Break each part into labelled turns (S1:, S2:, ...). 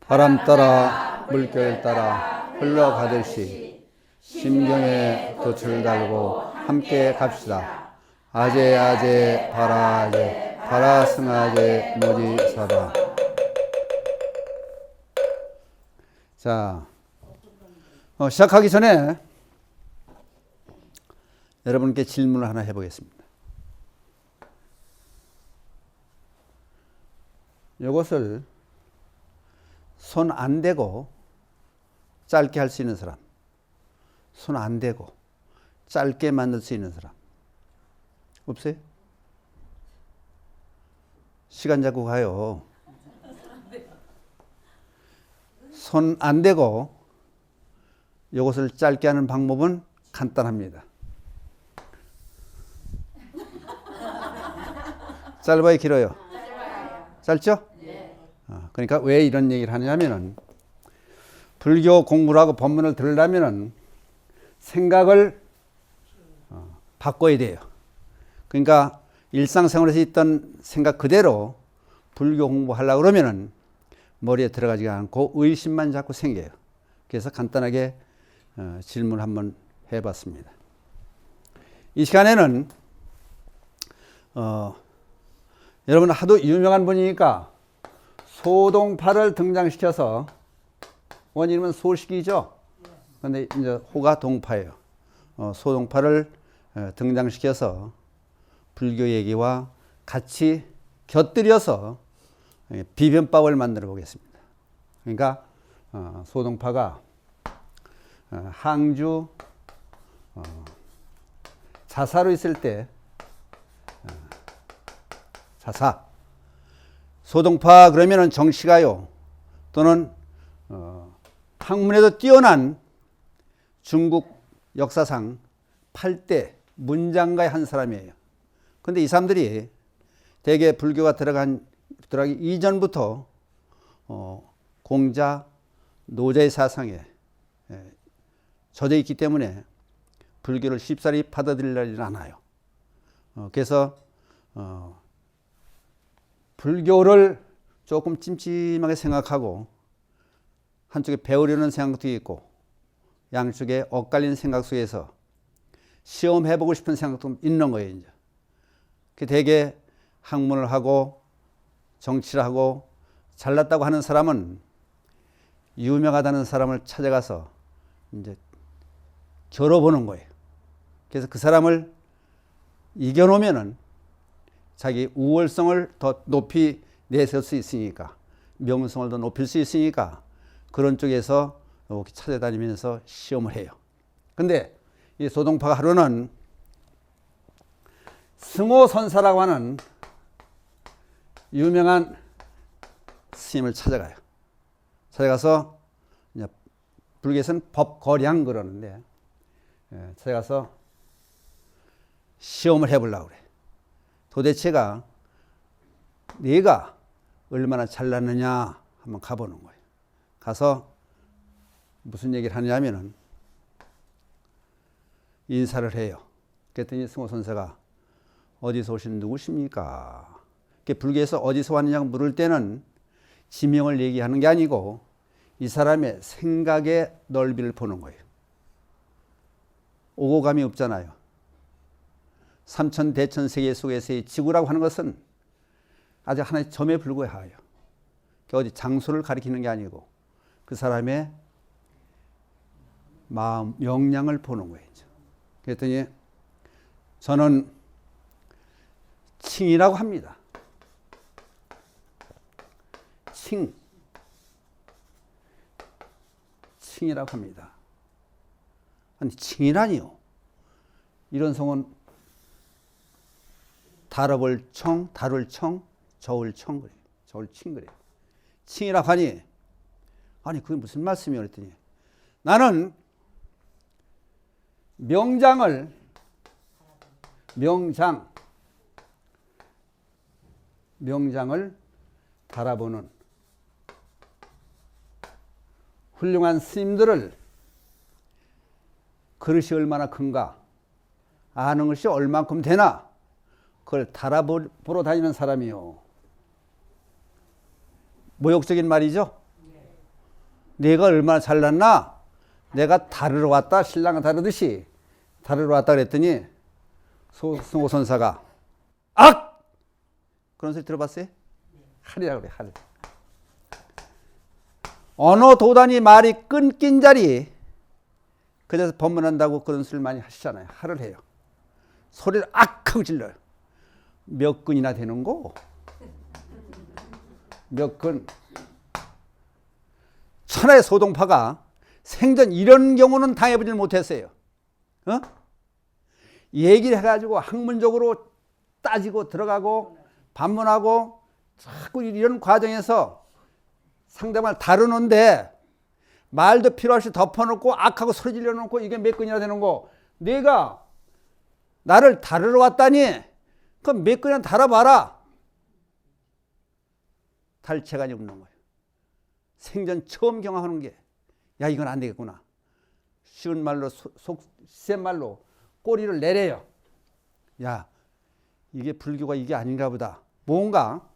S1: 바람 따라 물결 따라 흘러가듯이 심경에 돛을 달고 함께 갑시다. 아제 아제 바라제 바라승아제 모지사라. 자, 시작하기 전에 여러분께 질문을 하나 해보겠습니다. 이것을 손 안 대고 짧게 할 수 있는 사람, 손 안 대고 짧게 만들 수 있는 사람 없어요? 시간 잡고 가요. 손 안 대고 이것을 짧게 하는 방법은 간단합니다. 짧아요, 길어요? 짧죠? 그러니까 왜 이런 얘기를 하냐면은 불교 공부를 하고 법문을 들으려면은 생각을 바꿔야 돼요. 그러니까 일상생활에서 있던 생각 그대로 불교 공부하려고 그러면은 머리에 들어가지 않고 의심만 자꾸 생겨요. 그래서 간단하게 질문 한번 해봤습니다. 이 시간에는 여러분 하도 유명한 분이니까 소동파를 등장시켜서 원인은 소식이죠. 그런데 이제 호가 동파예요. 소동파를 등장시켜서 불교 얘기와 같이 곁들여서 비변법을 만들어 보겠습니다. 그러니까 소동파가 항주 자사로 있을 때 자사 소동파 그러면은 정치가요 또는 학문에도 뛰어난 중국 역사상 8대 문장가의 한 사람이에요. 그런데 이 사람들이 대개 불교가 들어가기 이전부터 공자, 노자의 사상에 젖어 있기 때문에 불교를 쉽사리 받아들이지 않아요. 그래서 불교를 조금 찜찜하게 생각하고 한쪽에 배우려는 생각도 있고 양쪽에 엇갈리는 생각 속에서 시험해보고 싶은 생각도 있는 거예요. 이제. 되게 학문을 하고 정치를 하고 잘났다고 하는 사람은 유명하다는 사람을 찾아가서 이제 겨뤄보는 거예요. 그래서 그 사람을 이겨놓으면은 자기 우월성을 더 높이 내세울 수 있으니까, 명성을 더 높일 수 있으니까 그런 쪽에서 이렇게 찾아다니면서 시험을 해요. 근데 이 소동파가 하루는 승호선사라고 하는 유명한 스님을 찾아가요. 찾아가서 불교에서는 법거량 그러는데 찾아가서 시험을 해보려고 그래. 도대체가 네가 얼마나 잘났느냐 한번 가보는 거예요. 가서 무슨 얘기를 하냐면은 인사를 해요. 그랬더니 승호선사가 어디서 오신 누구십니까? 불교에서 어디서 왔느냐고 물을 때는 지명을 얘기하는 게 아니고 이 사람의 생각의 넓이를 보는 거예요. 오고 감이 없잖아요. 삼천대천 세계 속에서의 지구라고 하는 것은 아주 하나의 점에 불과해요. 어디 장소를 가리키는 게 아니고 그 사람의 마음, 역량을 보는 거예요. 그랬더니 저는 칭이라고 합니다. 칭이라고 합니다. 아니 칭이라니요. 이런 성은 다뤄볼청, 다룰청, 저울청 그래요. 저울칭 그래요. 칭이라고 하니 아니 그게 무슨 말씀이요? 그랬더니 나는 명장을 바라보는 훌륭한 스님들을 그릇이 얼마나 큰가 아는 것이 얼만큼 되나 그걸 달아보러 다니는 사람이요. 모욕적인 말이죠. 내가 얼마나 잘났나? 내가 다루러 왔다, 신랑을 다루듯이 다루러 왔다 그랬더니 승호 선사가 악! 그런 소리 들어봤어요? 하리라 그래, 하리. 어느 도단이 말이 끊긴 자리, 그래서 법문한다고 그런 소리를 많이 하시잖아요. 하를 해요. 소리를 악! 하고 질러요. 몇 근이나 되는 거? 몇 근? 천하의 소동파가 생전 이런 경우는 당해보질 못했어요. 어? 얘기를 해가지고 학문적으로 따지고 들어가고 반문하고 자꾸 이런 과정에서 상대방을 다루는데 말도 필요 없이 덮어놓고 악하고 소리 질러놓고 이게 몇 건이나 되는 거. 내가 나를 다루러 왔다니 그럼 몇 건이나 달아봐라. 달체간이 없는 거예요. 생전 처음 경험하는 게 야 이건 안 되겠구나. 쉬운 말로 센 말로 꼬리를 내려요. 야 이게 불교가 이게 아닌가 보다. 뭔가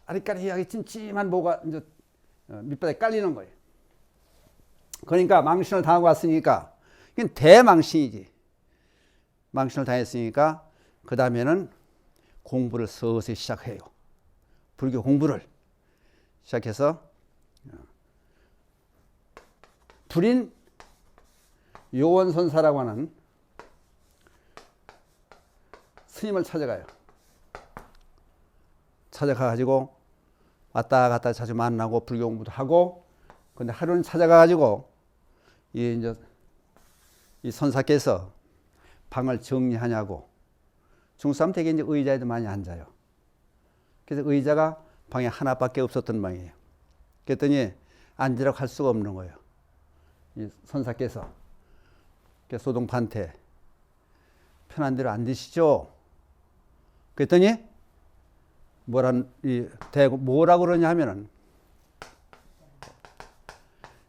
S1: 아리까리하게 찜찜한 뭐가 이제 밑바닥에 깔리는 거예요. 그러니까 망신을 당하고 왔으니까 이건 대망신이지. 망신을 당했으니까 그 다음에는 공부를 서서히 시작해요. 불교 공부를 시작해서 불인 요원선사라고 하는 스님을 찾아가요. 찾아가가지고 왔다 갔다 자주 만나고 불교 공부도 하고, 근데 하루는 찾아가가지고 이 선사께서 방을 정리하냐고. 중국 사람 되게 이제 의자에도 많이 앉아요. 그래서 의자가 방에 하나밖에 없었던 방이에요. 그랬더니 앉으라고 할 수가 없는 거예요. 이 선사께서 소동파한테 편한 대로 앉으시죠. 그랬더니 뭐라고 그러냐 하면은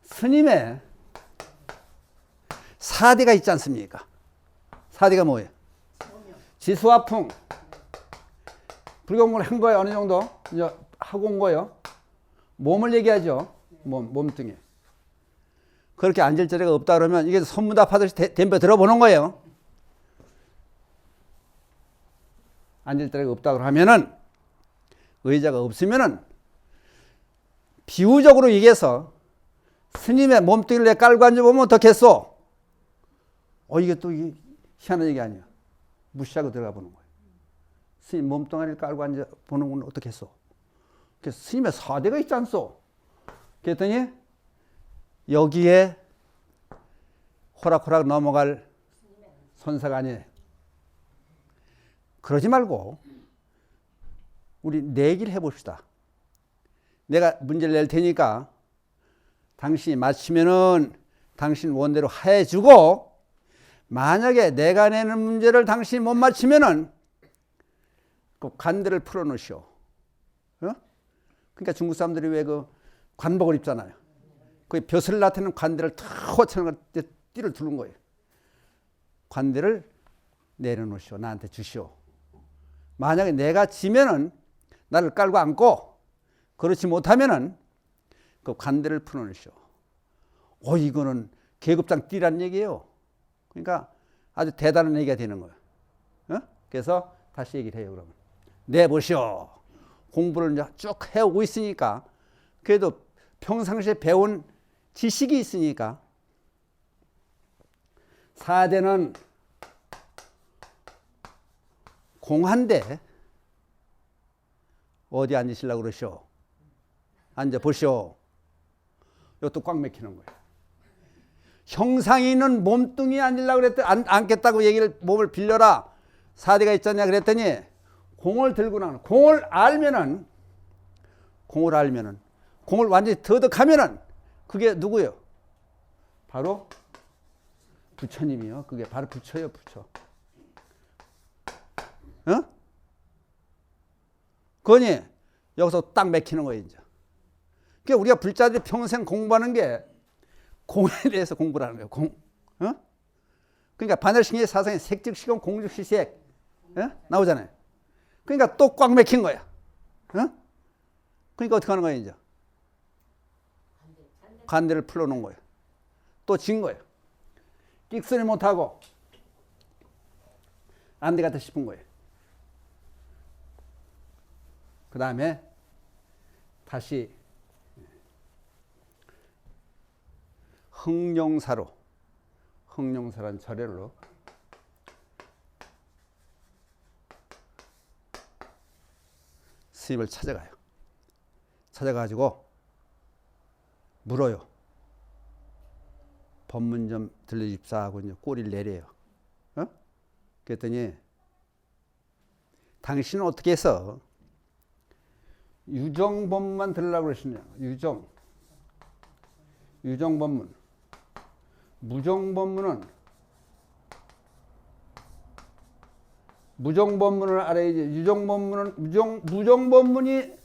S1: 스님의 사대가 있지 않습니까? 사대가 뭐예요? 지수화풍. 불교 공부를 한 거예요. 어느 정도 이제 하고 온 거예요. 몸을 얘기하죠. 몸뚱이. 그렇게 앉을 자리가 없다 그러면 이게 선무답하듯이 덤벼 들어보는 거예요. 앉을 자리가 없다 그러면은 의자가 없으면은 비유적으로 얘기해서 스님의 몸뚱이를 내 깔고 앉아보면 어떻겠소? 이게 또 희한한 얘기 아니야. 무시하고 들어가 보는 거예요. 스님 몸뚱이를 깔고 앉아보는 건 어떻겠소? 그래서 스님의 사대가 있지 않소? 그랬더니 여기에 호락호락 넘어갈 선사가 아니에요. 그러지 말고 우리 내기를 해봅시다. 내가 문제를 낼 테니까 당신이 맞히면은 당신 원대로 해주고, 만약에 내가 내는 문제를 당신이 못 맞히면은 그 관대를 풀어놓으시오. 어? 그러니까 중국 사람들이 왜 그 관복을 입잖아요. 그 벼슬 나타내는 관대를 탁 호쳐는 띠를 두른 거예요. 관대를 내려놓으시오. 나한테 주시오. 만약에 내가 지면은 나를 깔고 앉고, 그렇지 못하면은 그 관대를 풀어놓으시오. 이거는 계급장 띠라는 얘기예요. 그러니까 아주 대단한 얘기가 되는 거예요. 어? 그래서 다시 얘기를 해요. 그러면 내보시오. 공부를 이제 쭉 해오고 있으니까, 그래도 평상시에 배운 지식이 있으니까, 사대는 공한데 어디 앉으시려고 그러시오? 앉아보시오. 이것도 꽉 막히는 거예요. 형상이 있는 몸뚱이에 앉으려고 그랬더니 앉겠다고 얘기를, 몸을 빌려라. 사대가 있잖냐 그랬더니 공을 들고 나가는, 공을 알면은 공을 완전히 터득하면은 그게 누구예요? 바로 부처님이요. 그게 바로 부처예요, 부처. 어? 그거니 여기서 딱 맥히는 거예요, 이제. 그러니까 우리가 불자들이 평생 공부하는 게 공에 대해서 공부를 하는 거예요, 공. 어? 그러니까 반야신의 사상에 색즉시공 공즉시색 나오잖아요. 그러니까 또 꽉 맥힌 거야. 어? 그러니까 어떻게 하는 거예요, 이제? 관대를 풀어놓은 거예요. 또 진 거예요. 끽소리 못하고 안 되겠다 싶은 거예요. 그 다음에 다시 흥룡사라는 절에로 스님을 찾아가요. 찾아가지고 물어요. 법문 좀 들려줍사 하고 이제 꼬리를 내려요. 그랬더니 당신은 어떻게 해서 유정법문만 들으려고 그러시냐. 유정법문. 무정법문을 알아야지. 무정법문이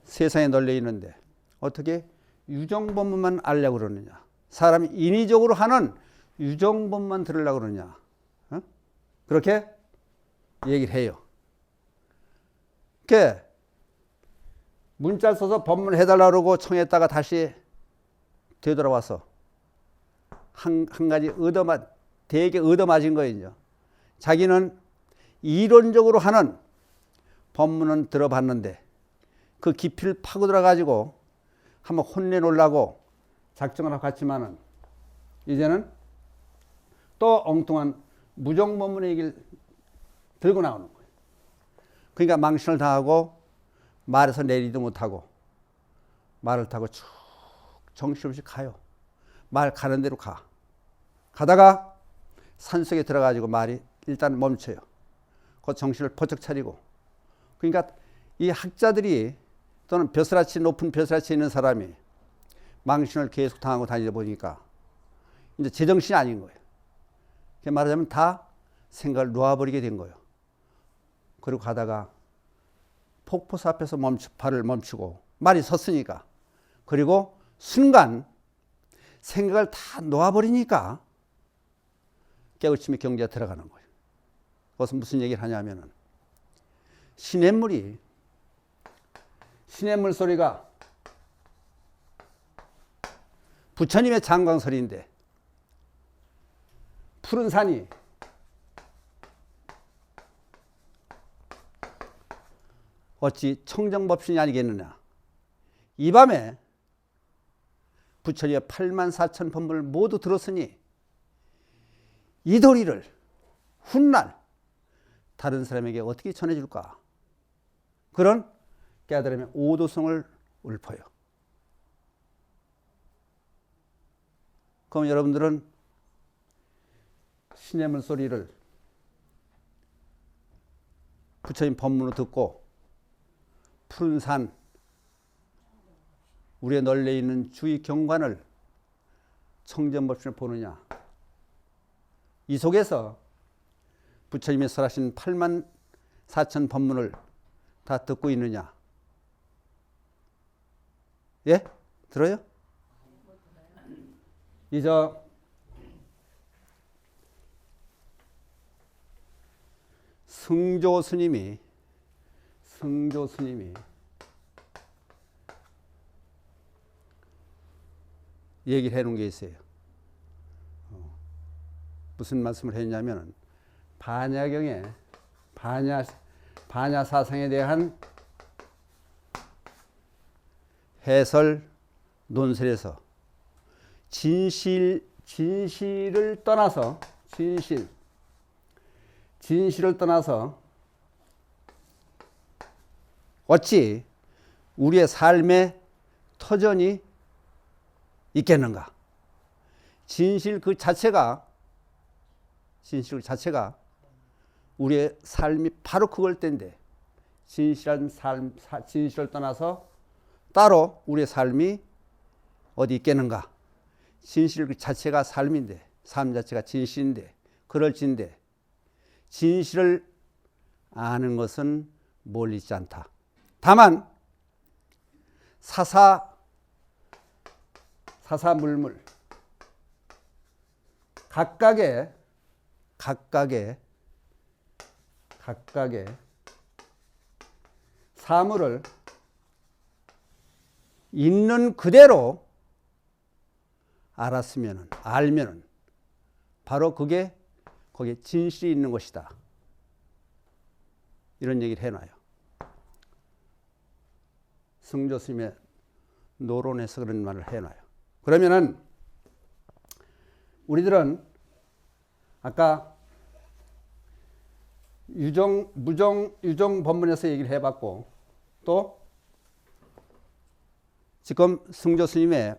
S1: 세상에 널려 있는데 어떻게 유정법문만 알려고 그러느냐. 사람이 인위적으로 하는 유정법만 들으려고 그러냐. 그렇게 얘기를 해요. 그게 문자 써서 법문을 해달라고 그러고 청했다가 다시 되돌아와서 한 가지 되게 얻어맞은 거예요. 자기는 이론적으로 하는 법문은 들어봤는데 그 깊이를 파고들어 가지고 한번 혼내놓으려고 작정을 하고 갔지만은 이제는 또 엉뚱한 무정법문의 얘기를 들고 나오는 거예요. 그러니까 망신을 당하고 말에서 내리도 못하고 말을 타고 쭉 정신없이 가요. 말 가는 대로 가다가 산속에 들어가지고 말이 일단 멈춰요. 그 정신을 번쩍 차리고. 그러니까 이 학자들이 또는 높은 벼슬아치 있는 사람이 망신을 계속 당하고 다니다 보니까 이제 제정신이 아닌 거예요. 말하자면 다 생각을 놓아버리게 된 거예요. 그리고 가다가 폭포수 앞에서 발을 멈추고 말이 섰으니까. 그리고 순간 생각을 다 놓아버리니까 깨우침의 경지가 들어가는 거예요. 그것은 무슨 얘기를 하냐면은 시냇물 소리가 부처님의 장광설인데 푸른 산이 어찌 청정법신이 아니겠느냐. 이 밤에 부처님의 84,000 법문을 모두 들었으니 이 도리를 훗날 다른 사람에게 어떻게 전해줄까. 그런 깨달음의 오도성을 읊어요. 그럼 여러분들은 시냇물 소리를 부처님 법문으로 듣고 푸른 산, 우리에 널려 있는 주위 경관을 청정법신을 보느냐. 이 속에서 부처님이 설하신 84,000 법문을 다 듣고 있느냐. 예? 들어요? 이제 승조 스님이 얘기를 해놓은 게 있어요. 무슨 말씀을 했냐면 반야경에 반야 사상에 대한 해설 논설에서 진실을 떠나서 어찌 우리의 삶의 터전이 있겠는가? 진실 그 자체가 우리의 삶이 바로 그걸 때인데 진실을 떠나서 따로 우리의 삶이 어디 있겠는가? 진실 그 자체가 삶인데, 삶 자체가 진실인데, 그럴진데 진실을 아는 것은 멀리 있지 않다. 다만 사사물물 각각의 사물을 있는 그대로 알았으면은, 알면은 바로 그게 거기에 진실이 있는 것이다. 이런 얘기를 해놔요. 승조 스님의 노론에서 그런 말을 해놔요. 그러면은 우리들은 아까 유정, 무정, 유정 법문에서 얘기를 해봤고, 또 지금 승조 스님의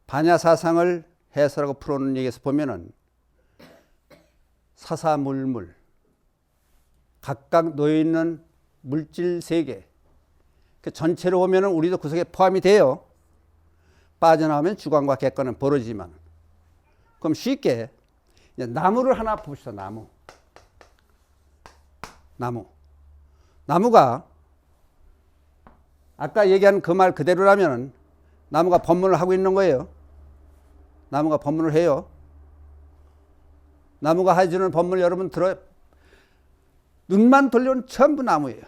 S1: 반야사상을 해설하고 풀어놓은 얘기에서 보면은 사사물물, 각각 놓여있는 물질 세계, 그 전체로 보면은 우리도 그 속에 포함이 돼요. 빠져나오면 주관과 객관은 벌어지지만. 그럼 쉽게 나무를 하나 봅시다. 나무가 아까 얘기한 그 말 그대로라면 나무가 법문을 하고 있는 거예요. 나무가 법문을 해요. 나무가 해주는 법문을 여러분 들어요. 눈만 돌려는 전부 나무예요.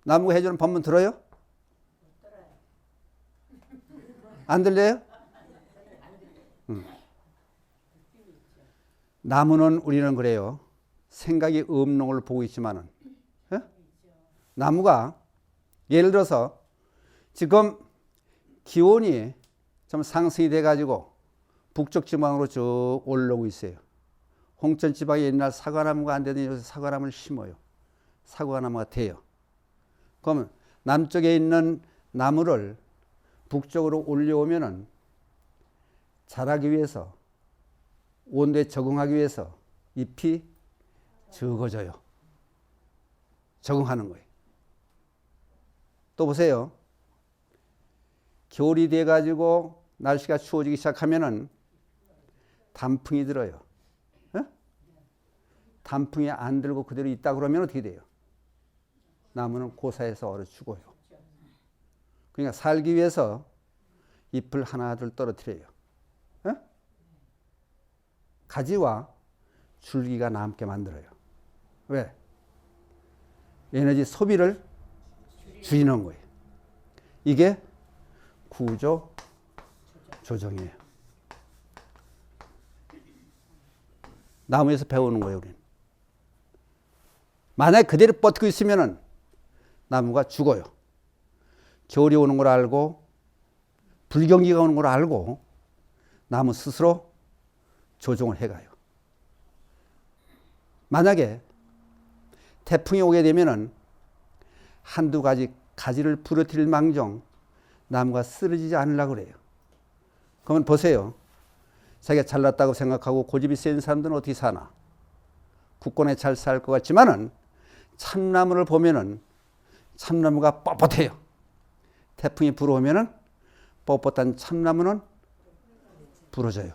S1: 나무가 해주는 법문 들어요? 안 들려요? 나무는 우리는 그래요. 생각이 없는 걸 보고 있지만은, 나무가 예를 들어서 지금 기온이 좀 상승이 돼가지고 북쪽 지방으로 쭉 올라오고 있어요. 홍천 지방에 옛날 사과나무가 안 되더니 요새 사과나무를 심어요. 사과나무가 돼요. 그러면 남쪽에 있는 나무를 북쪽으로 올려오면은 자라기 위해서, 온도에 적응하기 위해서 잎이 적어져요. 적응하는 거예요. 또 보세요. 겨울이 돼가지고 날씨가 추워지기 시작하면은 단풍이 들어요. 단풍이 안 들고 그대로 있다 그러면 어떻게 돼요? 나무는 고사해서 얼어 죽어요. 그러니까 살기 위해서 잎을 하나둘 떨어뜨려요. 가지와 줄기가 남게 만들어요. 왜? 에너지 소비를 줄이는 거예요. 이게 구조 조정이에요. 나무에서 배우는 거예요, 우리는. 만약에 그대로 뻗고 있으면은 나무가 죽어요. 겨울이 오는 걸 알고, 불경기가 오는 걸 알고, 나무 스스로 조정을 해가요. 만약에 태풍이 오게 되면은 한두 가지 가지를 부러뜨릴 망정 나무가 쓰러지지 않으려고 그래요. 그러면 보세요. 자기가 잘났다고 생각하고 고집이 센 사람들은 어떻게 사나? 굳건해 잘 살 것 같지만은 참나무를 보면은 참나무가 뻣뻣해요. 태풍이 불어오면은 뻣뻣한 참나무는 부러져요.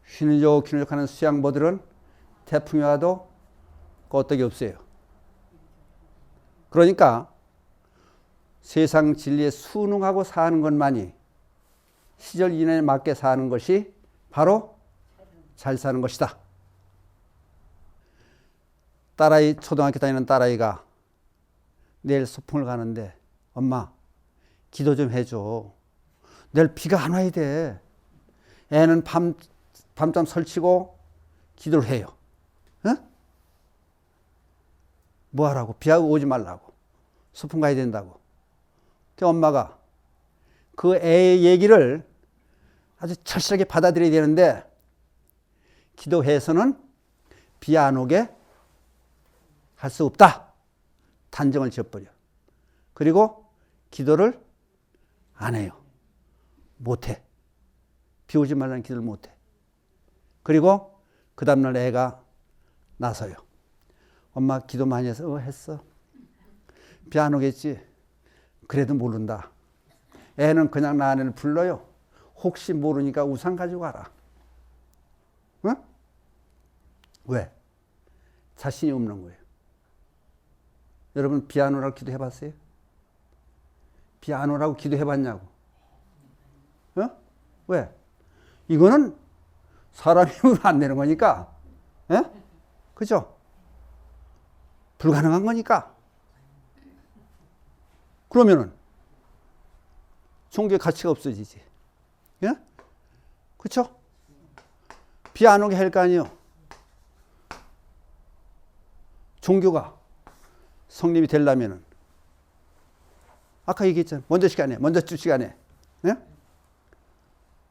S1: 휘느적 하는 수양보들은 태풍이 와도 끄떡이 없어요. 그러니까 세상 진리에 순응하고 사는 것만이, 시절 인연에 맞게 사는 것이 바로 잘 사는 것이다. 딸아이, 초등학교 다니는 딸아이가 내일 소풍을 가는데 엄마 기도 좀 해줘. 내일 비가 안 와야 돼. 애는 밤잠 설치고 기도를 해요. 뭐 하라고? 비하고 오지 말라고. 소풍 가야 된다고. 그 엄마가 그 애의 얘기를 아주 철저하게 받아들여야 되는데 기도해서는 비 안 오게 할 수 없다. 단정을 지어버려. 그리고 기도를 안 해요. 못해. 비 오지 말라는 기도를 못해. 그리고 그 다음날 애가 나서요. 엄마 기도 많이 해서 했어. 비 안 오겠지. 그래도 모른다. 애는 그냥 나를 불러요. 혹시 모르니까 우산 가지고 가라. 응? 왜? 자신이 없는 거예요. 여러분 비 안 오라고 기도해봤어요? 비 안 오라고 기도해봤냐고. 왜? 이거는 사람이 안 되는 거니까. 그죠? 불가능한 거니까. 그러면은 종교의 가치가 없어지지. 예? 그쵸? 비 안 오게 할 거 아니에요. 종교가 성립이 되려면은 아까 얘기했잖아요. 먼저 주 시간에 예?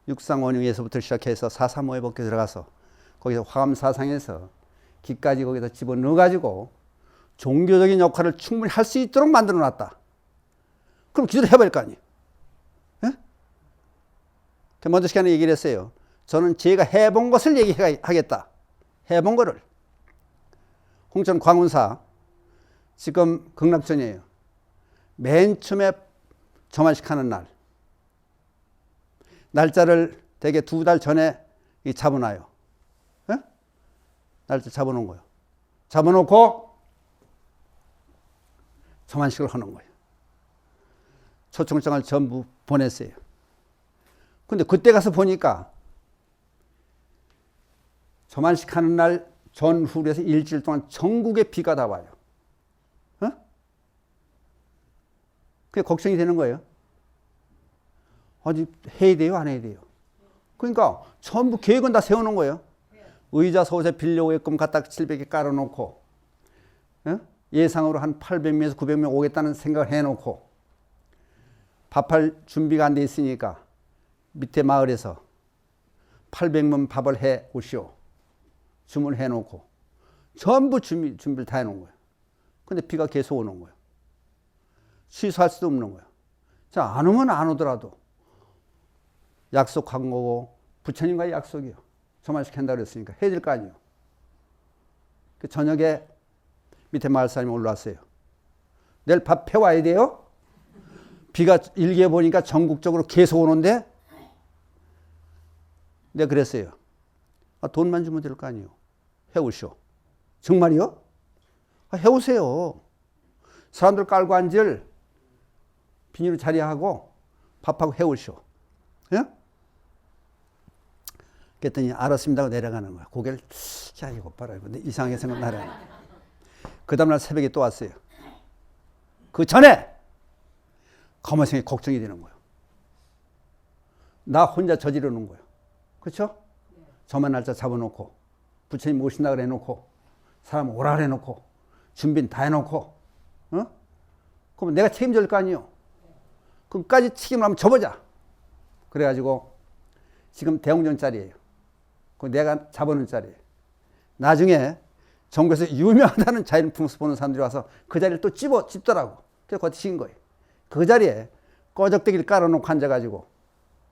S1: 육상원흉에서부터 시작해서 435에 벗겨 들어가서 거기서 화엄사상에서 기까지 거기다 집어넣어가지고 종교적인 역할을 충분히 할 수 있도록 만들어 놨다. 그럼 기도를 해버릴 거 아니에요. 예? 먼저 시간에 얘기를 했어요. 저는 제가 해본 것을 얘기하겠다. 해본 거를. 홍천 광운사 지금 극락전이에요. 맨 처음에 점화식 하는 날. 날짜를 대개 2달 전에 잡아놔요. 예? 날짜 잡아놓은 거예요. 잡아놓고 점화식을 하는 거예요. 초청장을 전부 보냈어요. 근데 그때 가서 보니까 점화식 하는 날 전후로 해서 일주일 동안 전국에 비가 다 와요. 어? 그게 걱정이 되는 거예요. 어디 해야 돼요? 안 해야 돼요? 그러니까 전부 계획은 다 세워놓은 거예요. 의자 소세 빌려오게끔 갖다 700개 깔아놓고 예상으로 한 800명에서 900명 오겠다는 생각을 해놓고 밥할 준비가 안 돼 있으니까 밑에 마을에서 800명 밥을 해 오시오. 주문해 놓고 전부 준비를 다 해놓은 거예요. 근데 비가 계속 오는 거예요. 취소할 수도 없는 거예요. 자, 안 오면 안 오더라도 약속한 거고 부처님과의 약속이요. 저만씩 한다고 그랬으니까 해야 될 거 아니에요. 그 저녁에 밑에 마을 사람이 올라왔어요. 내일 밥 해와야 돼요? 비가 일기에 보니까 전국적으로 계속 오는데 내가 그랬어요. 돈만 주면 될 거 아니에요. 해오시오. 정말이요? 해오세요. 사람들 깔고 앉을 비닐로 자리하고 밥하고 해오시오. 예? 그랬더니 알았습니다 하고 내려가는 거야. 고개를 자 이거 봐라. 근데 이상하게 생각나네. 그 다음날 새벽에 또 왔어요. 그 전에 가만히 걱정이 되는 거예요. 나 혼자 저지르는 거예요. 그렇죠? 저만 날짜 잡아놓고 부처님 모신다 그래 놓고 사람 오라 그래 놓고 준비는 다 해놓고 그럼 내가 책임질 거 아니에요. 그까지 책임을 한번 져보자. 그래가지고 지금 대웅전 자리예요. 그 내가 잡아놓은 자리예요. 나중에 전국에서 유명하다는 자연풍수 보는 사람들이 와서 그 자리를 또 찝더라고. 그래서 거기 친 거예요. 그 자리에 꺼적대기를 깔아놓고 앉아가지고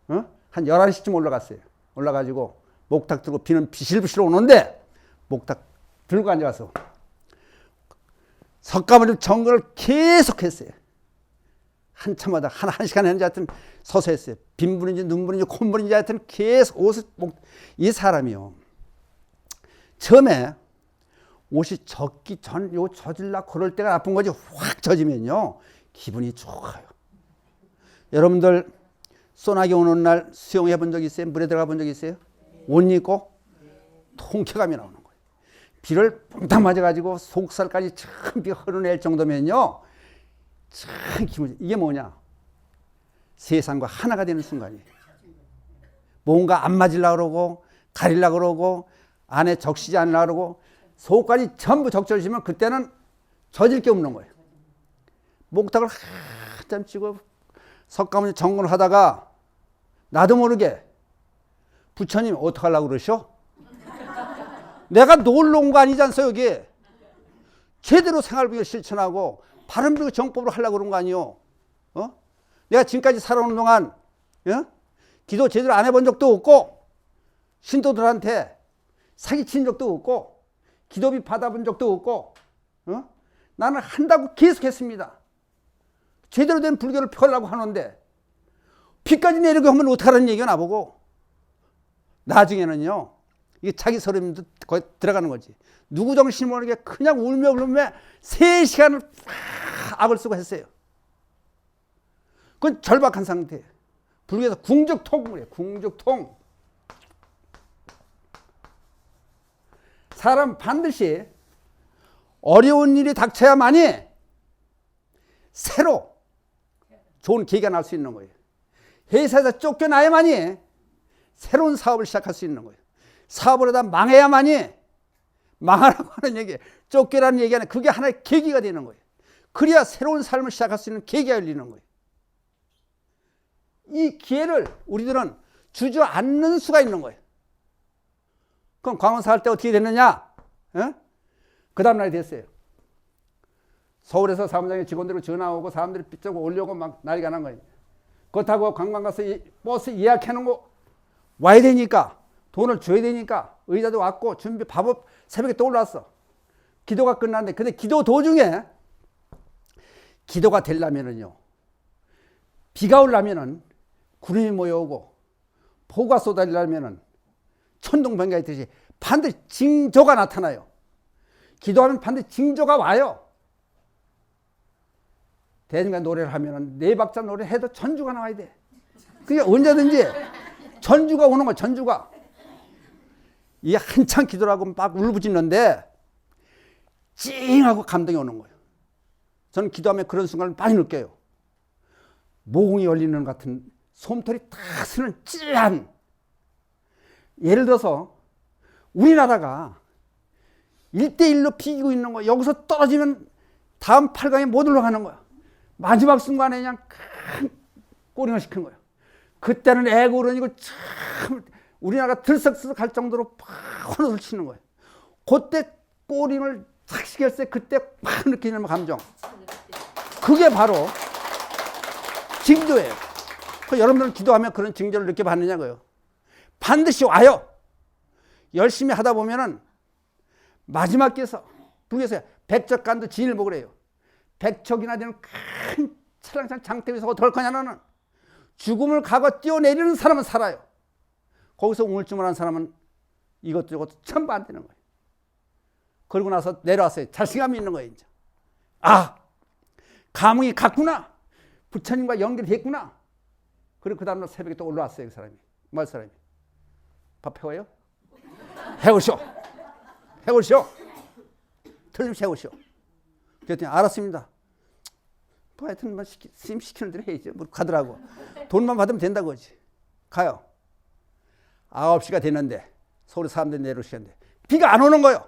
S1: 한 11시쯤 올라갔어요. 올라가지고 목탁 들고 비는 비실비실 오는데 목탁 들고 앉아서 석가모니 정거를 계속 했어요. 한참마다 한 시간 했는지 하여튼 서서 했어요. 빈분인지 눈분인지 콧물인지 하여튼 계속 이 사람이요. 처음에 옷이 젖기 전, 요 젖을라 그럴 때가 나쁜 거지 확 젖으면요. 기분이 좋아요. 여러분들 소나기 오는 날 수영해 본 적 있어요? 물에 들어가 본 적 있어요? 옷 입고 통쾌감이 나오는 거예요. 비를 뻥탕 맞아가지고 속살까지 참 비 흐르낼 정도면요. 참 기분이 이게 뭐냐? 세상과 하나가 되는 순간이에요. 뭔가 안 맞으려고 그러고 가리려고 그러고 안에 적시지 않으려고 그러고 속까지 전부 적절시면 그때는 젖을 게 없는 거예요. 목탁을 한참 치고 석가모니 정근을 하다가 나도 모르게 부처님 어떡하려고 그러셔? 내가 놀러 온 거 아니지 않소 여기. 제대로 생활비를 실천하고 바른비교 정법으로 하려고 그런 거 아니요. 내가 지금까지 살아오는 동안 기도 제대로 안 해본 적도 없고 신도들한테 사기친 적도 없고 기도비 받아본 적도 없고 나는 한다고 계속했습니다. 제대로 된 불교를 펴려고 하는데 비까지 내리고 하면 어떡하라는 얘기가 나보고 나중에는요 이게 자기 서름도 거의 들어가는 거지. 누구 정신 모르게 그냥 울며 3시간을 악을 쓰고 했어요. 그건 절박한 상태. 불교에서 궁죽통을 해요. 궁죽통. 사람 반드시 어려운 일이 닥쳐야만이 새로 좋은 계기가 날 수 있는 거예요. 회사에서 쫓겨나야만이 새로운 사업을 시작할 수 있는 거예요. 사업을 하다 망해야만이 망하라고 하는 얘기, 쫓겨라는 얘기 아니라 그게 하나의 계기가 되는 거예요. 그래야 새로운 삶을 시작할 수 있는 계기가 열리는 거예요. 이 기회를 우리들은 주저앉는 수가 있는 거예요. 그럼 광원사 할 때 어떻게 됐느냐? 그 다음날이 됐어요. 서울에서 사무장의 직원들로 전화 오고 사람들이 삐쩍 올려고 막 난리가 난 거예요. 그렇다고 관광 가서 버스 예약해놓은 거 와야 되니까 돈을 줘야 되니까 의자도 왔고 준비 밥업 새벽에 또 올라왔어. 기도가 끝났는데 근데 기도 도중에 기도가 되려면은요 비가 오려면은 구름이 모여오고 폭우가 쏟아지려면은 천둥번개가 있듯이 반드시 징조가 나타나요. 기도하면 반드시 징조가 와요. 대중가 노래를 하면은 네 박자 노래 해도 전주가 나와야 돼. 그게 언제든지 전주가 오는 거야. 전주가. 이게 한참 기도를 하고 막 울부짖는데 찡하고 감동이 오는 거예요. 저는 기도하면 그런 순간을 많이 느껴요. 모공이 열리는 것 같은 솜털이 탁 쓰는 찌한. 예를 들어서 우리나라가 1대1로 비기고 있는 거야. 여기서 떨어지면 다음 8강에 못 올라가는 거야. 마지막 순간에 그냥 큰 꼬링을 시킨 거야. 그때는 애고론이고 참 우리나라가 들썩들썩할 정도로 팍 혼을 치는 거예요. 그때 꼬링을 탁 시켰을 때 그때 팍 느끼는 감정. 그게 바로 징조예요. 여러분들은 기도하면 그런 징조를 느껴봤느냐고요. 반드시 와요. 열심히 하다 보면은 마지막에서 북에서 백척간도 진을 먹으래요. 백척이나 되는 큰 차량장 장대 위에서 어떡할 거냐 너는. 죽음을 가고 뛰어내리는 사람은 살아요. 거기서 우물쭈물한 사람은 이것도 저것도 전부 안 되는 거예요. 그러고 나서 내려왔어요. 자신감이 있는 거예요. 이제. 아, 감흥이 갔구나. 부처님과 연결됐구나. 그리고 그 다음날 새벽에 또 올라왔어요. 그 사람이. 뭐 할 사람이? 밥 해워요? 해오시오. 해오시오. 틀림없이 해오시오. 그랬더니 알았습니다. 뭐 하여튼 뭐 스님 시키는 대로 해야죠. 뭐 가더라고. 돈만 받으면 된다고 하지. 가요. 9시가 됐는데 서울 사람들이 내려오시는데 비가 안 오는 거예요.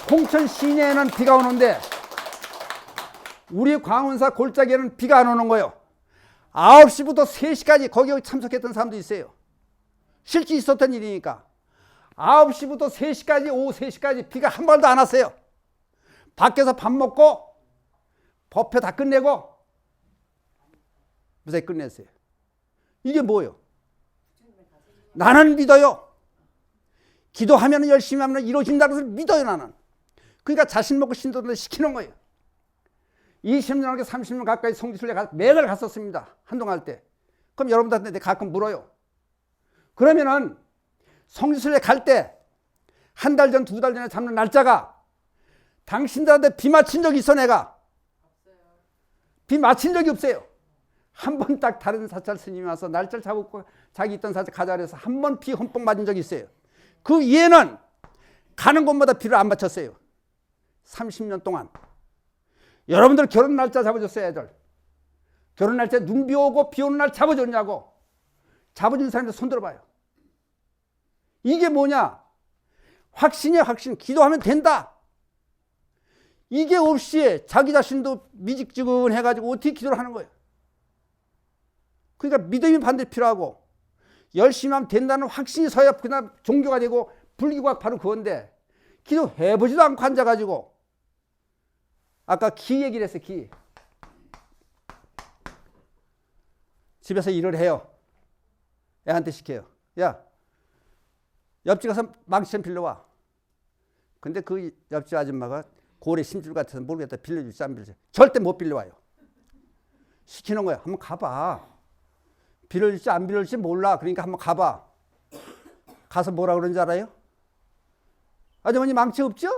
S1: 홍천 시내에는 비가 오는데 우리 광운사 골짜기에는 비가 안 오는 거예요. 9시부터 3시까지 거기 참석했던 사람도 있어요. 실제 있었던 일이니까. 9시부터 3시까지 오후 3시까지 비가 한 발도 안 왔어요. 밖에서 밥 먹고 법회 다 끝내고 무사히 끝냈어요. 이게 뭐예요? 나는 믿어요. 기도하면 열심히 하면 이루어진다는 것을 믿어요. 나는. 그러니까 자신 먹고 신도들 시키는 거예요. 20년하고 30년 가까이 성지순례 매달 갔었습니다. 한동안 할 때. 그럼 여러분들한테 가끔 물어요. 그러면은 성지순례 갈 때 한 달 전, 2달 전에 잡는 날짜가 당신들한테 비 맞힌 적이 있어 내가? 비 맞힌 적이 없어요. 한 번 딱 다른 사찰 스님이 와서 날짜를 잡고 자기 있던 사찰 가자 그래서 한 번 비 흠뻑 맞은 적이 있어요. 그 이해는 가는 곳마다 비를 안 맞췄어요. 30년 동안. 여러분들 결혼 날짜 잡아줬어요, 애들. 결혼 날짜 눈비 오고 비 오는 날 잡아줬냐고. 잡아준 사람들 손 들어봐요. 이게 뭐냐? 확신이야, 확신. 기도하면 된다. 이게 없이 자기 자신도 미직지근해가지고 어떻게 기도를 하는 거예요? 그러니까 믿음이 반드시 필요하고 열심히 하면 된다는 확신이 서야 그냥 종교가 되고 불교가 바로 그건데 기도해보지도 않고 앉아가지고 아까 기 얘기를 했어요. 기. 집에서 일을 해요. 애한테 시켜요. 야, 옆집 가서 망치 좀 빌려와. 근데 그 옆집 아줌마가 고래 심줄 같아서 모르겠다. 빌려줄지 안 빌려줄지. 절대 못 빌려와요. 시키는 거야. 한번 가봐. 빌려줄지 안 빌려줄지 몰라. 그러니까 한번 가봐. 가서 뭐라 그러는지 알아요? 아주머니 망치 없죠?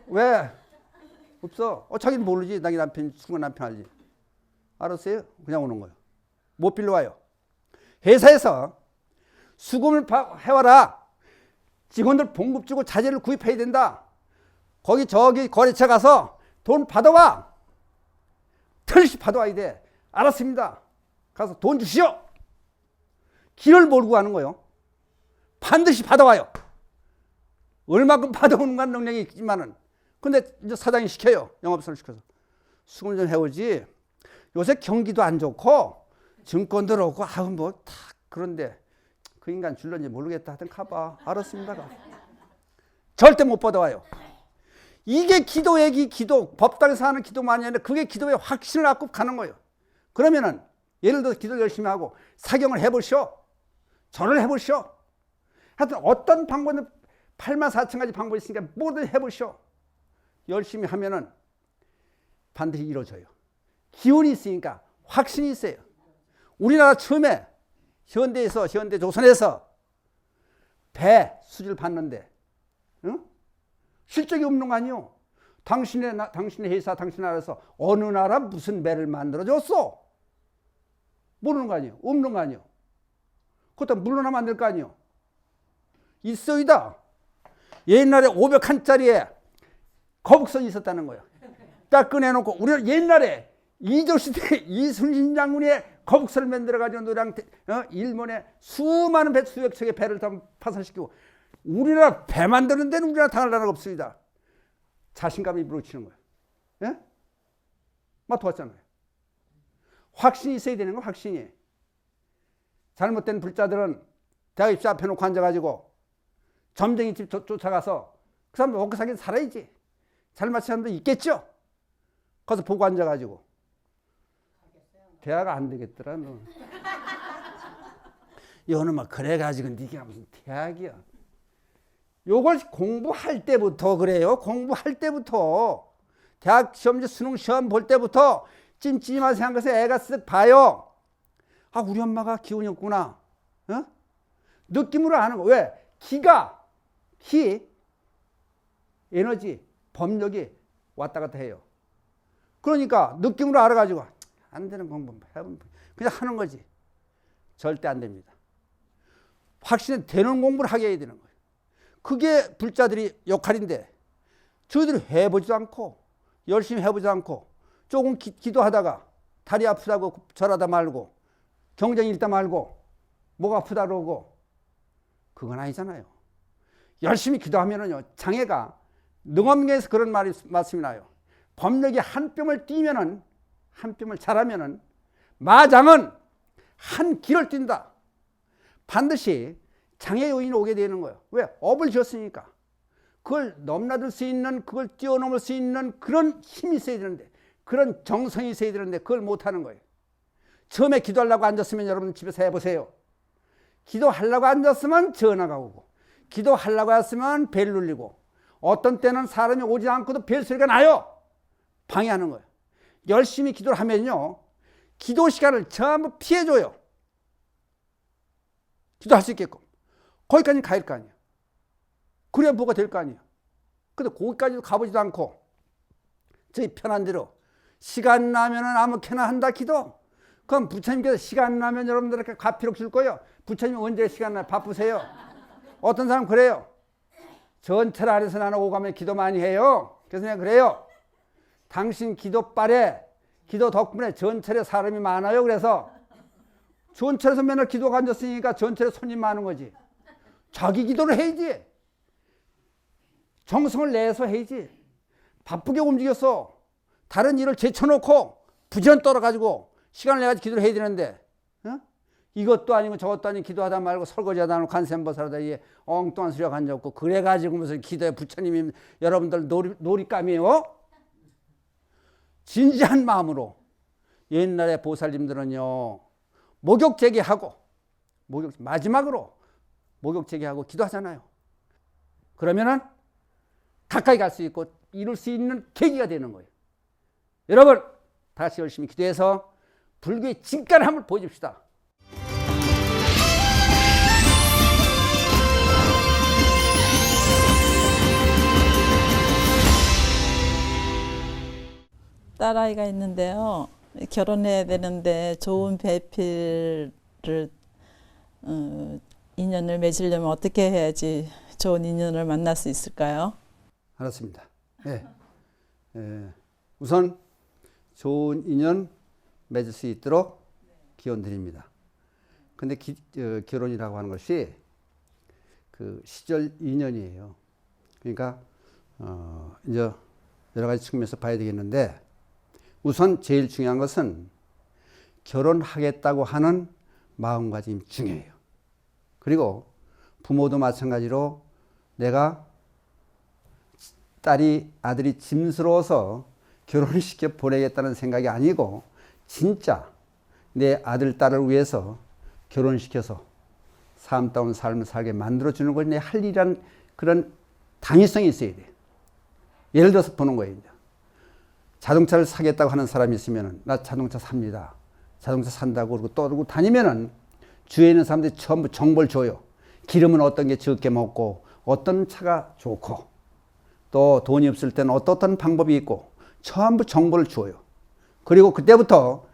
S1: 왜? 없어. 자기는 모르지. 자기 남편, 중간 남편 알지. 알았어요? 그냥 오는 거예요. 못 빌려와요. 회사에서 수금을 해와라. 직원들 봉급 주고 자재를 구입해야 된다. 거기 저기 거래처 가서 돈 받아와. 반드시 받아와야 돼. 알았습니다. 가서 돈 주시오. 길을 몰고 가는 거요. 반드시 받아와요. 얼마큼 받아오는 건 능력이 있지만은. 근데 이제 사장이 시켜요. 영업사를 시켜서. 수금 좀 해오지. 요새 경기도 안 좋고 증권도 그렇고 아우 뭐 다 그런데 그 인간 줄런지 모르겠다. 하여튼 가봐. 알았습니다. 가. 절대 못 받아와요. 이게 기도의 기도, 법당에서 하는 기도만이 아니라 그게 기도의 확신을 갖고 가는 거예요. 그러면은 예를 들어 기도를 열심히 하고 사경을 해보시오. 절을 해보시오. 하여튼 어떤 방법은 84,000가지 방법이 있으니까 뭐든 해보시오. 열심히 하면은 반드시 이루어져요. 기운이 있으니까 확신이 있어요. 우리나라 처음에 현대조선에서 배 수주를 받는데 응? 실적이 없는 거 아니요. 당신의 회사, 당신 나라에서 어느 나라 무슨 배를 만들어줬어? 모르는 거 아니에요. 없는 거 아니에요. 그것도 물러나면 안 될 거 아니에요. 있어이다. 옛날에 500칸짜리에 거북선이 있었다는 거예요. 딱 꺼내놓고 우리는 옛날에 이조시대 이순신 장군의 거북선을 만들어가지고 노량 일본에 수많은 배, 수백 척의 배를 다 파산시키고 우리나라 배 만드는 데는 우리나라 당할 나라가 없습니다. 자신감이 불어치는 거예요. 예? 막 도왔잖아요. 확신이 있어야 되는 거 확신이. 잘못된 불자들은 대학 입시 앞에 놓고 앉아가지고 점쟁이 집 쫓아가서 그 사람 먹고 살긴 살아야지. 잘 맞춘 사람도 있겠죠? 거기서 보고 앉아가지고 대학 안 되겠더라 너. 이거는 막 그래가지고 네가 무슨 대학이야. 요걸 공부할 때부터 그래요. 공부할 때부터 대학 시험지 수능 시험 볼 때부터 찜찜한 생각해서 애가 쓱 봐요. 아 우리 엄마가 기운이 없구나. 어? 느낌으로 아는 거. 왜? 기 에너지 법력이 왔다 갔다 해요. 그러니까 느낌으로 알아가지고 안 되는 공부 그냥 하는 거지. 절대 안 됩니다. 확실히 되는 공부를 하게 해야 되는 거예요. 그게 불자들이 역할인데 저희들이 해보지도 않고 열심히 해보지도 않고 조금 기도하다가 다리 아프다고 절하다 말고 경쟁 읽다 말고 목 아프다 그러고 그건 아니잖아요. 열심히 기도하면은요 장애가 능엄경에서 그런 말씀이 나요. 법력이 한 뼘을 뛰면은 한 뼘을 잘하면은 마장은 한 길을 뛴다. 반드시 장애 요인이 오게 되는 거예요. 왜? 업을 지었으니까. 그걸 넘나들 수 있는, 그걸 뛰어넘을 수 있는 그런 힘이 있어야 되는데, 그런 정성이 있어야 되는데 그걸 못하는 거예요. 처음에 기도하려고 앉았으면 여러분 집에서 해보세요. 기도하려고 앉았으면 전화가 오고, 기도하려고 했으면 벨 눌리고, 어떤 때는 사람이 오지 않고도 벨 소리가 나요. 방해하는 거예요. 열심히 기도를 하면요, 기도 시간을 전부 피해줘요. 기도할 수 있게끔. 거기까지 가야 할 거 아니에요. 그래야 뭐가 될 거 아니에요. 근데 거기까지도 가보지도 않고 저희 편한 대로 시간 나면은 아무렇게나 한다 기도. 그럼 부처님께서 시간 나면 여러분들에게 과필록 줄 거예요. 부처님 언제 시간 나 바쁘세요? 어떤 사람 그래요. 전철 안에서 나는 오가면 기도 많이 해요. 그래서 내가 그래요. 당신 기도빨에 기도 덕분에 전철에 사람이 많아요. 그래서 전철에서 맨날 기도가 앉았으니까 전철에 손님 많은 거지. 자기 기도를 해야지. 정성을 내서 해야지. 바쁘게 움직였어. 다른 일을 제쳐놓고 부지런 떨어가지고 시간을 내가지고 기도를 해야 되는데 어? 이것도 아니고 저것도 아니고 기도하다 말고 설거지하다 말고 간센버사하다 이 엉뚱한 소리가 앉아있고 그래가지고 무슨 기도에 부처님이 여러분들 놀잇감이에요. 진지한 마음으로 옛날에 보살님들은요 목욕제기하고 마지막으로 목욕제기하고 기도하잖아요. 그러면은 가까이 갈 수 있고 이룰 수 있는 계기가 되는 거예요. 여러분 다 같이 열심히 기도해서 불교의 진가를 보여줍시다.
S2: 딸아이가 있는데요. 결혼해야 되는데 좋은 배필을 인연을 맺으려면 어떻게 해야지 좋은 인연을 만날 수 있을까요?
S1: 알았습니다. 네. 우선 좋은 인연 맺을 수 있도록 기원 드립니다. 근데 결혼이라고 하는 것이 그 시절 인연이에요. 그러니까 이제 여러 가지 측면에서 봐야 되겠는데, 우선 제일 중요한 것은 결혼하겠다고 하는 마음가짐이 중요해요. 그리고 부모도 마찬가지로 내가 딸이 아들이 짐스러워서 결혼을 시켜 보내겠다는 생각이 아니고 진짜 내 아들 딸을 위해서 결혼시켜서 삶다운 삶을 살게 만들어주는 것이 내 할 일이란 그런 당위성이 있어야 돼요. 예를 들어서 보는 거예요. 이제. 자동차를 사겠다고 하는 사람이 있으면 나 자동차 삽니다. 자동차 산다고 그러고 떠들고 다니면은 주위에 있는 사람들이 전부 정보를 줘요. 기름은 어떤 게 적게 먹고 어떤 차가 좋고 또 돈이 없을 때는 어떤 방법이 있고 전부 정보를 줘요. 그리고 그때부터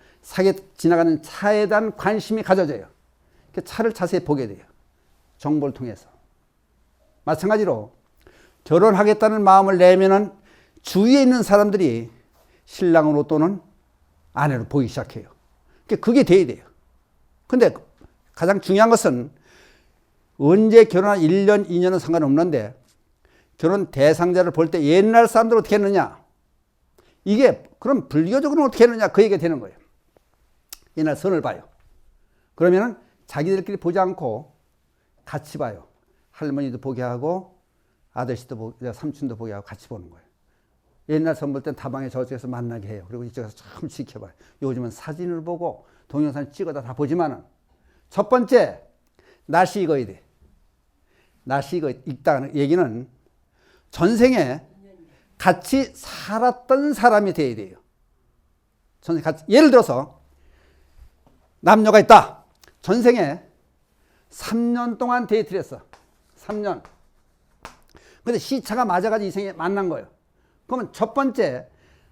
S1: 지나가는 차에 대한 관심이 가져져요. 차를 자세히 보게 돼요. 정보를 통해서. 마찬가지로 결혼하겠다는 마음을 내면은 주위에 있는 사람들이 신랑으로 또는 아내로 보기 시작해요. 그게 돼야 돼요. 근데 가장 중요한 것은 언제 결혼한 1년, 2년은 상관없는데 결혼 대상자를 볼 때 옛날 사람들 어떻게 했느냐? 이게 그럼 불교적으로는 어떻게 했느냐? 그 얘기가 되는 거예요. 옛날 선을 봐요. 그러면은 자기들끼리 보지 않고 같이 봐요. 할머니도 보게 하고 아저씨도 삼촌도 보게 하고 같이 보는 거예요. 옛날 선 볼 땐 다방에 저쪽에서 만나게 해요. 그리고 이쪽에서 참 지켜봐요. 요즘은 사진을 보고 동영상 찍어다 다 보지만은 첫 번째 날씨 익어야 돼. 날씨 익다는 얘기는 전생에 같이 살았던 사람이 돼야 돼요. 전생 같이, 예를 들어서 남녀가 있다. 전생에 3년 동안 데이트를 했어. 3년. 근데 시차가 맞아가지고 이 생에 만난 거예요. 그러면 첫 번째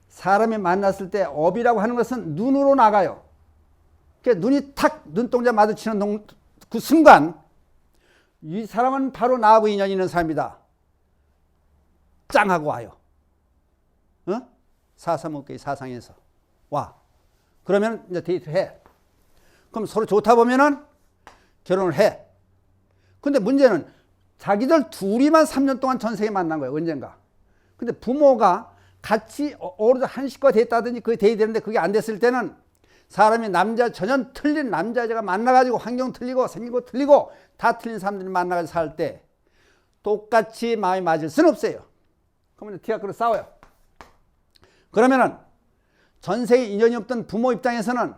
S1: 사람이 만났을 때 업이라고 하는 것은 눈으로 나가요. 그러니까 눈이 탁 눈동자 마주치는 그 순간 이 사람은 바로 나하고 인연이 있는 사람이다. 짱하고 와요. 사사목계의 사상에서 와. 그러면 이제 데이트해. 그럼 서로 좋다 보면은 결혼을 해. 근데 문제는 자기들 둘이만 3년 동안 전생에 만난 거예요. 언젠가. 근데 부모가 같이 어느덧 한식과 됐다든지 그게 돼야 되는데 그게 안 됐을 때는 사람이 전혀 틀린 남자 여자가 만나가지고 환경 틀리고 생긴 거 틀리고 다 틀린 사람들이 만나가지고 살 때 똑같이 마음이 맞을 수는 없어요. 그러면 뒤가그로 싸워요. 그러면은 전생에 인연이 없던 부모 입장에서는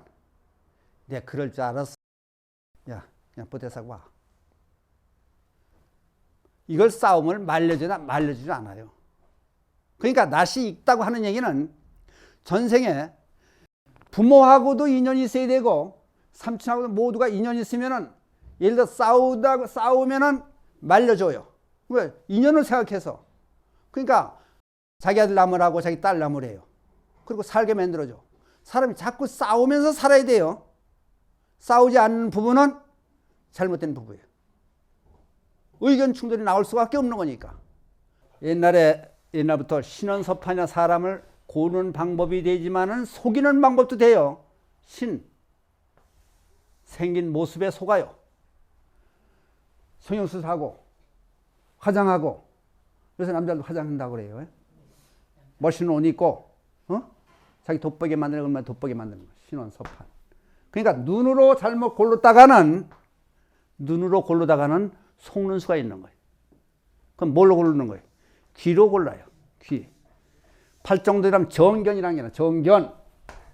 S1: 내가 그럴 줄 알았어. 야, 그냥 보태사고 와. 이걸 싸움을 말려주지 않아요. 그러니까 낯이 익다고 하는 얘기는 전생에 부모하고도 인연이 있어야 되고 삼촌하고도 모두가 인연이 있으면은 예를 들어 싸우면은 말려줘요. 왜? 인연을 생각해서. 그러니까 자기 아들 나무라고 자기 딸 나무래요. 그리고 살게 만들어줘. 사람이 자꾸 싸우면서 살아야 돼요. 싸우지 않는 부부는 잘못된 부부예요. 의견 충돌이 나올 수밖에 없는 거니까. 옛날부터 신원섭판이나 사람을 고는 방법이 되지만은 속이는 방법도 돼요. 생긴 모습에 속아요. 성형수술하고 화장하고. 요새 남자들도 화장한다고 그래요. 멋있는 옷 입고 자기 돋보게 만드는 것만 돋보게 만드는 거예요. 신원섭판. 그러니까 눈으로 잘못 고르다가는 속는 수가 있는 거예요. 그럼 뭘로 고르는 거예요? 귀로 골라요. 귀. 팔정도라면 정견이라는 게 있나? 정견.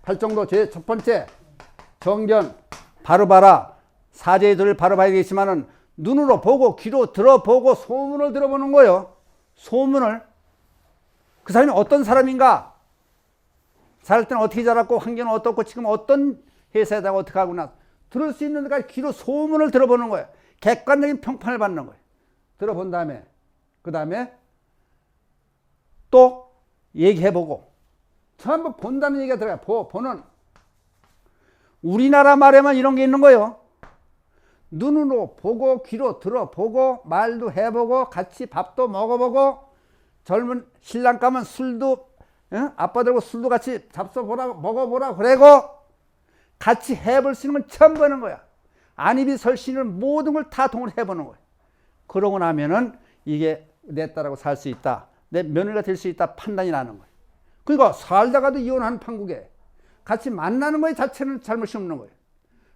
S1: 팔정도 제 첫 번째 정견. 바로 봐라. 사제의 도를 바로 봐야 되겠지만은 눈으로 보고 귀로 들어보고 소문을 들어보는 거예요. 소문을. 그 사람이 어떤 사람인가? 살 때는 어떻게 자랐고 환경은 어떻고 지금 어떤 회사에다가 어떻게 하구나. 들을 수 있는 데까지 귀로 소문을 들어보는 거예요. 객관적인 평판을 받는 거예요. 들어본 다음에 그 다음에 또 얘기해보고 전부 본다는 얘기가 들어가요. 보는. 우리나라 말에만 이런 게 있는 거예요. 눈으로 보고 귀로 들어보고 말도 해보고 같이 밥도 먹어보고 젊은 신랑 가면 술도 아빠들하고 술도 같이 잡숴보라, 먹어보라 그래고 같이 해볼 수 있는 건 처음 보는 거야. 안입이 설 수 있는 모든 걸 다 동원해보는 거야. 그러고 나면은 이게 내 딸하고 살 수 있다, 내 며느리가 될 수 있다 판단이 나는 거예요. 그러니까 살다가도 이혼한 판국에 같이 만나는 거에 자체는 잘못이 없는 거예요.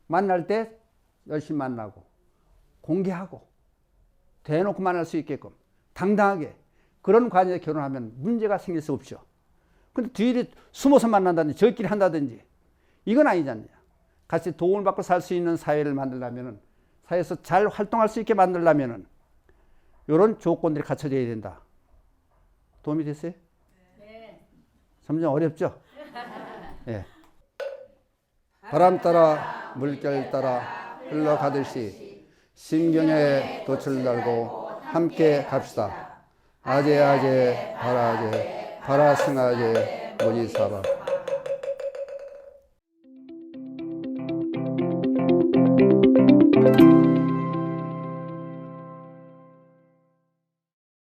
S1: 만날 때 열심히 만나고 공개하고 대놓고 만날 수 있게끔 당당하게 그런 관계에 결혼하면 문제가 생길 수 없죠. 근데 뒤에 숨어서 만난다든지 저희끼리 한다든지 이건 아니잖아요. 같이 도움을 받고 살 수 있는 사회를 만들려면, 사회에서 잘 활동할 수 있게 만들려면 이런 조건들이 갖춰져야 된다. 도움이 됐어요? 네. 점점 어렵죠? 예. 바람 따라 물결 따라 흘러가듯이 심경에 돛을 달고 함께 갑시다. 아제 아제 바라제 바라승아제 모지사바.